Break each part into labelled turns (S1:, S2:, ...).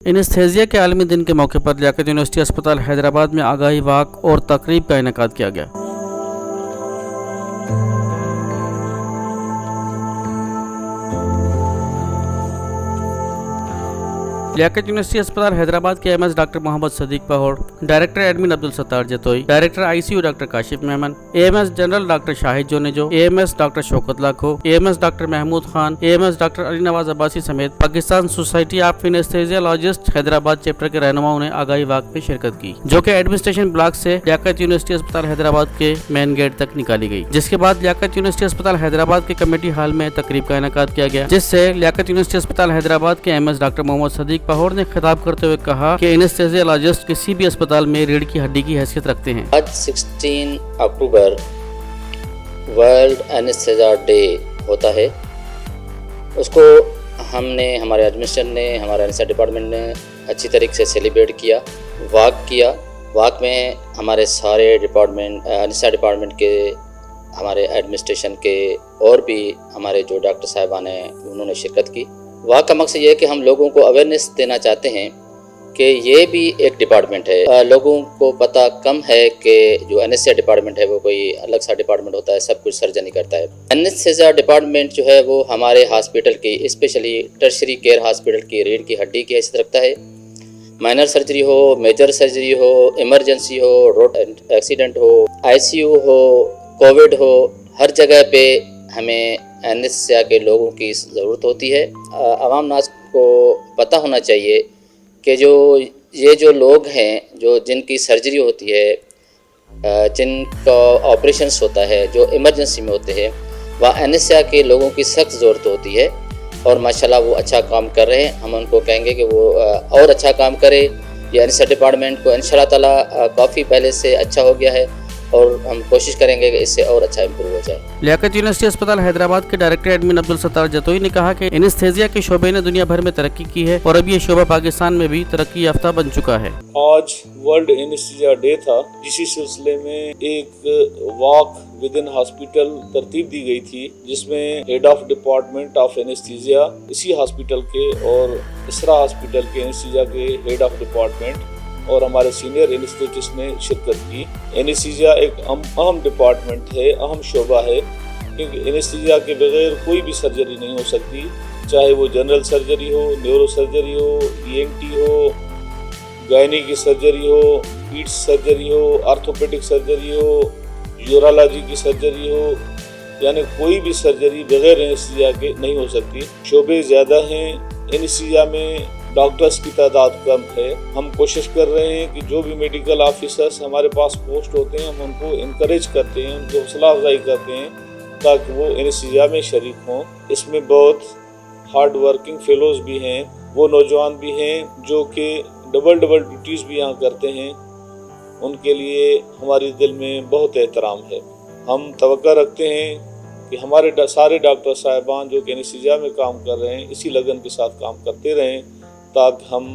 S1: Anaesthesia के आलमी दिन के मौके पर लियाकत यूनिवर्सिटी अस्पताल हैदराबाद में आगाही वाक और तकरीब का इनेकाद किया गया। लियाकत यूनिवर्सिटी अस्पताल हैदराबाद के AMS doctor Mohammad Sadiq Pahore, director admin Abdul Sattar Jatoi, director ICU doctor Kashif Memon, AMS general doctor Shahid Junejo, AMS doctor Shaukat Lakho, AMS doctor Mahmood Khan, AMS doctor Ali Nawaz Abbasi समेत Pakistan society of anesthesiologist Hyderabad chapter के रहनुमाओं ने आगाही वाक में शिरकत की, जो कि एडमिनिस्ट्रेशन ब्लॉक से लियाकत यूनिवर्सिटी अस्पताल हैदराबाद के मेन गेट तक निकाली गई। जिसके बाद लियाकत यूनिवर्सिटी अस्पताल हैदराबाद के कमेटी हॉल में तकरीब का इनेकाद किया गया, जिससे लियाकत यूनिवर्सिटी अस्पताल हैदराबाद के एएमएस डॉक्टर मोहम्मद सदीक पहोड़ ने खिताब करते हुए कहा कि एनेस्थीसियोलॉजिस्ट किसी भी अस्पताल में रीढ़ की हड्डी की हैसियत रखते हैं।
S2: आज 16 अक्टूबर वर्ल्ड एनेस्थीसिया डे होता है। उसको हमने हमारे एडमिनिस्ट्रेशन ने, हमारे एनेस्थीसिया डिपार्टमेंट ने अच्छी तरीके से सेलिब्रेट किया, वाक किया। वाक में हमारे सारे डिपार्टमेंट, एनेस्थीसिया डिपार्टमेंट के, हमारे एडमिनिस्ट्रेशन के और भी हमारे जो डॉक्टर साहिबान हैं उन्होंने शिरकत की। वाक का मकसद ये है कि हम लोगों को अवेयरनेस देना चाहते हैं कि ये भी एक डिपार्टमेंट है। लोगों को पता कम है कि जो एनेस्थीसिया डिपार्टमेंट है वो कोई अलग सा डिपार्टमेंट होता है, सब कुछ सर्जन ही करता है। एनेस्थीसिया डिपार्टमेंट जो है वो हमारे हॉस्पिटल की, स्पेशली टर्शरी केयर हॉस्पिटल की रीढ़ की हड्डी की हैसियत रखता है। माइनर सर्जरी हो, मेजर सर्जरी हो, इमरजेंसी हो, रोड एक्सीडेंट हो, आईसीयू हो, कोविड हो, हर जगह पे हमें एनेस्थीसिया के लोगों की ज़रूरत होती है। आवाम नाज को पता होना चाहिए कि जो लोग हैं जो जिनकी सर्जरी होती है, जिनका ऑपरेशंस होता है, जो इमरजेंसी में होते हैं, वह एनेस्थीसिया के लोगों की सख्त ज़रूरत होती है और माशाल्लाह वो अच्छा काम कर रहे हैं। हम उनको कहेंगे कि वो और अच्छा काम करे। ये एनेस्थीसिया डिपार्टमेंट को इंशाअल्लाह ताला काफ़ी पहले से अच्छा हो गया है और हम कोशिश करेंगे कि इससे और अच्छा इम्प्रूव हो जाए।
S1: लियाकत यूनिवर्सिटी अस्पताल हैदराबाद के डायरेक्टर एडमिन अब्दुल सत्तार जतोई ने कहा कि एनेस्थीसिया के शोबे ने दुनिया भर में तरक्की की है और अब ये शोबा पाकिस्तान में भी तरक्की याफ्ता बन चुका है।
S3: आज वर्ल्ड एनेस्थीसिया डे था। इसी सिलसिले में एक वॉक विद इन हॉस्पिटल तरतीब दी गई थी, जिसमें head of department of anaesthesia इसी हॉस्पिटल के और इसरा हॉस्पिटल के एनेस्थीसिया के हेड ऑफ डिपार्टमेंट और हमारे सीनियर एनेस्थेटिस्ट ने शिरकत की। एनेस्थीसिया एक अहम डिपार्टमेंट है, अहम शोबा है, क्योंकि एनेस्थीसिया के बगैर कोई भी सर्जरी नहीं हो सकती, चाहे वो जनरल सर्जरी हो, न्यूरो सर्जरी हो, ईएनटी हो, गायनी की सर्जरी हो, पीड्स सर्जरी हो, आर्थोपेडिक सर्जरी हो, यूरोलॉजी की सर्जरी हो, यानी कोई भी सर्जरी बगैर एनेस्थीसिया के नहीं हो सकती। शोबे ज़्यादा हैं, एनेस्थीसिया में डॉक्टर्स की तादाद कम है। हम कोशिश कर रहे हैं कि जो भी मेडिकल ऑफिसर्स हमारे पास पोस्ट होते हैं हम उनको इनकरेज करते हैं, उनको हौसला अफजाई करते हैं ताकि वो एनेस्थीसिया में शरीक हों। इसमें बहुत हार्ड वर्किंग फेलोज़ भी हैं, वो नौजवान भी हैं जो कि डबल ड्यूटीज़ भी यहाँ करते हैं। उनके लिए हमारे दिल में बहुत एहतराम है। हम तवक्का रखते हैं कि हमारे सारे डॉक्टर साहिबान जो कि एनेस्थीसिया में काम कर रहे हैं इसी लगन के साथ काम करते रहें ताकि हम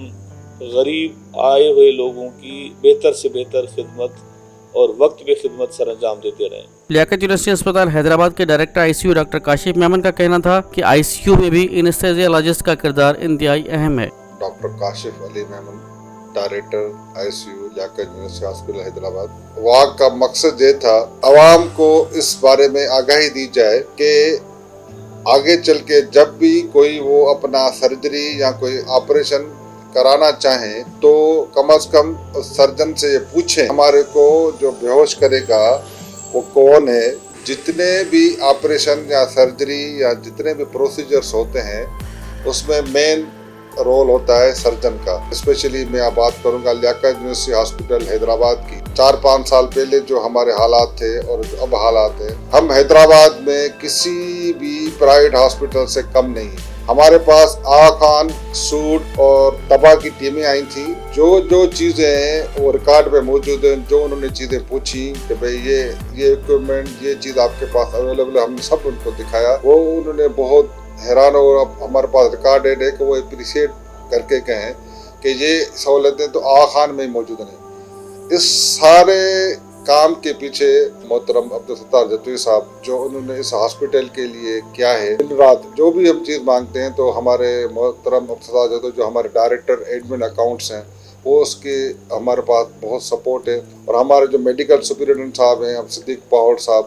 S3: गरीब आए हुए लोगों की बेहतर से बेहतर खिदमत और वक्त पे खिदमत सर अंजाम देते रहें।
S1: लियाकत यूनिवर्सिटी अस्पताल हैदराबाद के director ICU doctor Kashif Memon का कहना था कि आईसीयू में भी एनेस्थीसियोलॉजिस्ट का किरदार इंतहाई अहम है।
S4: Doctor Kashif Ali Memon, director ICU Liaquat university hospital Hyderabad. Walk का मकसद ये था आवाम को इस बारे में आगाही दी जाए कि आगे चल के जब भी कोई वो अपना सर्जरी या कोई ऑपरेशन कराना चाहें तो कम से कम सर्जन से ये पूछें हमारे को जो बेहोश करेगा वो कौन है। जितने भी ऑपरेशन या सर्जरी या जितने भी प्रोसीजर्स होते हैं उसमें मेन रोल होता है सर्जन का। स्पेशली मैं बात करूंगा लियाकत यूनिवर्सिटी हॉस्पिटल हैदराबाद की। 4-5 साल पहले जो हमारे हालात थे और जो अब हालात हैं, हम हैदराबाद में किसी भी प्राइवेट हॉस्पिटल से कम नहीं। हमारे पास आखान, सूट और तबा की टीमें आई थी। जो चीजें हैं वो रिकॉर्ड पे मौजूद हैं। जो उन्होंने चीजें पूछी कि भाई ये इक्विपमेंट, ये चीज आपके पास अवेलेबल है, हमने सब उनको दिखाया। वो उन्होंने बहुत हैरान हो, हमारे पास रिकॉर्ड है कि वो अप्रिशिएट करके कहें कि ये सहूलतें तो आखान में ही मौजूद हैं। इस सारे काम के पीछे मोहतरम अब्दुल सत्तार जतोई साहब, जो उन्होंने इस हॉस्पिटल के लिए क्या है, दिन रात जो भी हम चीज़ मांगते हैं तो हमारे मोहतरम अब्दुल सत्तार जतोई जो हमारे डायरेक्टर एडमिन अकाउंट्स हैं वो उसके हमारे पास बहुत सपोर्ट है। और हमारे जो मेडिकल सुपरिटेंडेंट साहब हैं, अब सिद्दीक पहौड़ साहब,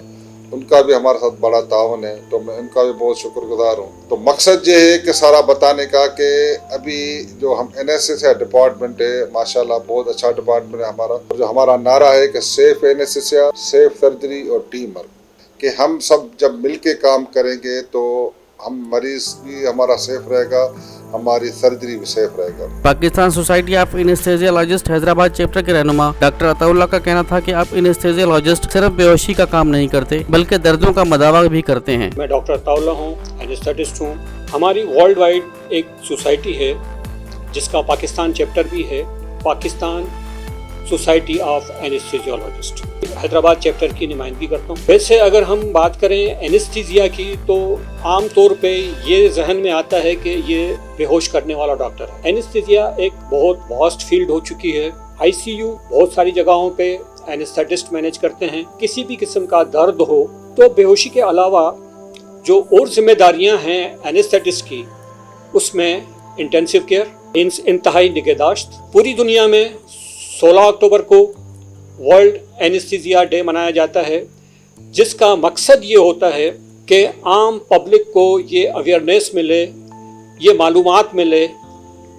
S4: उनका भी हमारे साथ बड़ा तावन है, तो मैं उनका भी बहुत शुक्रगुजार हूँ। तो मकसद ये है कि सारा बताने का कि अभी जो हम एनेस्थीसिया डिपार्टमेंट है, माशाल्लाह बहुत अच्छा डिपार्टमेंट है हमारा। जो हमारा नारा है कि सेफ एनेस्थीसिया, सेफ सर्जरी और टीम वर्क, कि हम सब जब मिल के काम करेंगे तो हम मरीज भी हमारा सेफ रहेगा, हमारी सर्जरी भी सेफ रहेगा।
S1: Pakistan society of anaesthesiologist Hyderabad chapter के रहनुमा डॉक्टर अताउल्लाह का कहना था कि अब एनेस्थेसियोलॉजिस्ट सिर्फ बेहोशी का काम नहीं करते बल्कि दर्दों का मदावा भी करते हैं।
S5: मैं डॉक्टर अताउल्लाह हूँ, एनेस्थेटिस्ट हूँ। हमारी वर्ल्ड वाइड एक सोसाइटी है जिसका पाकिस्तान चैप्टर भी है, Pakistan society of anaesthesiologist. Hyderabad chapter की नुमाइंदगी करता हूँ। वैसे अगर हम बात करें एनेस्थीसिया की तो आम तौर पे ये जहन में आता है कि ये बेहोश करने वाला डॉक्टर है। एनेस्थीसिया एक बहुत वास्ट फील्ड हो चुकी है। आईसीयू बहुत सारी जगहों पे एनेस्थेटिस्ट मैनेज करते हैं। किसी भी किस्म का दर्द हो तो बेहोशी के अलावा जो और जिम्मेदारियां हैं एनेस्थेटिस्ट की, उसमें इंटेंसिव केयर, इंतहाई निगहदाश्त। पूरी दुनिया में 16 अक्टूबर को वर्ल्ड एनेस्थीसिया डे मनाया जाता है, जिसका मकसद ये होता है कि आम पब्लिक को ये अवेयरनेस मिले, ये मालूमात मिले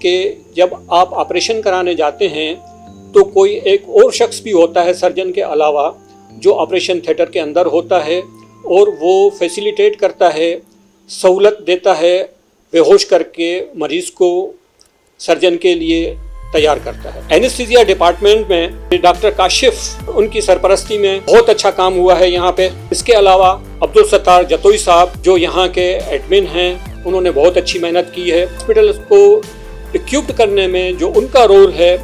S5: कि जब आप ऑपरेशन कराने जाते हैं तो कोई एक और शख्स भी होता है सर्जन के अलावा जो ऑपरेशन थिएटर के अंदर होता है और वो फैसिलिटेट करता है, सहूलत देता है, बेहोश करके मरीज़ को सर्जन के लिए तैयार करता है। एनेस्थीसिया डिपार्टमेंट में डॉक्टर काशिफ, उनकी सरपरस्ती में बहुत अच्छा काम हुआ है यहाँ पे। इसके अलावा अब्दुल सत्तार जतोई साहब जो यहाँ के एडमिन हैं, उन्होंने बहुत अच्छी मेहनत की है। हॉस्पिटल को इक्विप्ड करने में जो उनका रोल है,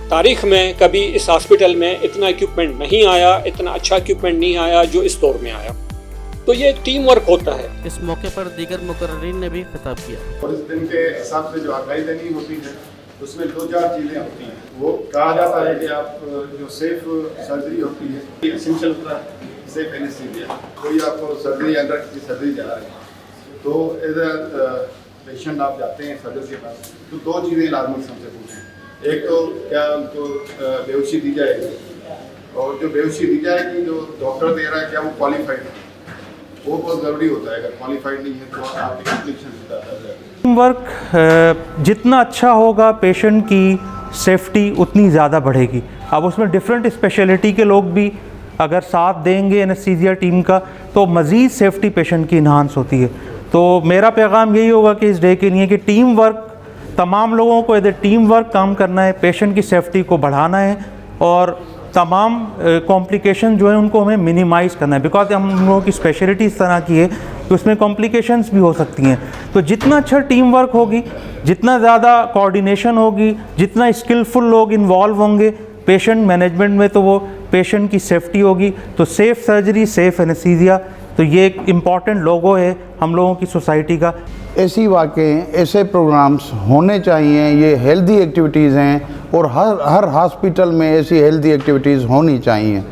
S5: तारीख में कभी इस हॉस्पिटल में इतना इक्विपमेंट नहीं आया, इतना अच्छा इक्विपमेंट नहीं आया जो इस दौर में आया। तो ये टीम वर्क होता है।
S1: इस मौके पर दीगर मुकर्रीन ने भी खिताब किया।
S6: और इस दिन के हिसाब से जो आगाही देनी होती है उसमें 2-4 चीज़ें होती हैं। वो कहा जाता है कि आप जो सेफ सर्जरी होती है, एसेंशियल होता है सेफ एनेस्थीसिया। कोई आपको सर्जरी अंदर की सर्जरी जा रही है तो एज ए पेशेंट आप जाते हैं सर्जन के पास, तो 2 चीज़ें लाजमी हमसे पूछें। एक तो क्या उनको बेहोशी दी जाएगी, और जो बेहोशी दी जाएगी जो डॉक्टर दे रहा है क्या वो क्वालिफाइड है, वो बहुत ज़रूरी होता है। अगर क्वालिफाइड नहीं है तो आपकी कॉम्प्लिकेशन ज़्यादा आ जाएगी।
S7: टीम वर्क जितना अच्छा होगा पेशेंट की सेफ्टी उतनी ज़्यादा बढ़ेगी। अब उसमें डिफरेंट स्पेशलिटी के लोग भी अगर साथ देंगे एनेस्थीसिया टीम का तो मज़ीद सेफ्टी पेशेंट की इन्हांस होती है। तो मेरा पैगाम यही होगा कि इस डे के लिए कि टीम वर्क, तमाम लोगों को एज ए टीम वर्क काम करना है, पेशेंट की सेफ्टी को बढ़ाना है और तमाम कॉम्प्लिकेशन जो है उनको हमें मिनिमाइज़ करना है। बिकॉज हम लोगों की स्पेशलिटी इस तरह की है कि उसमें कॉम्प्लिकेशंस भी हो सकती हैं। तो जितना अच्छा टीम वर्क होगी, जितना ज़्यादा कोऑर्डिनेशन होगी, जितना स्किलफुल लोग इन्वॉल्व होंगे पेशेंट मैनेजमेंट में, तो वो पेशेंट की सेफ्टी होगी। तो सेफ़ सर्जरी, सेफ़ एनेस्थीसिया, तो ये एक इम्पॉर्टेंट लोगो है हम लोगों की सोसाइटी का।
S8: ऐसी वाक़े, ऐसे प्रोग्राम्स होने चाहिए। ये हेल्दी एक्टिविटीज़ हैं और हर हॉस्पिटल में ऐसी हेल्दी एक्टिविटीज़ होनी चाहिए।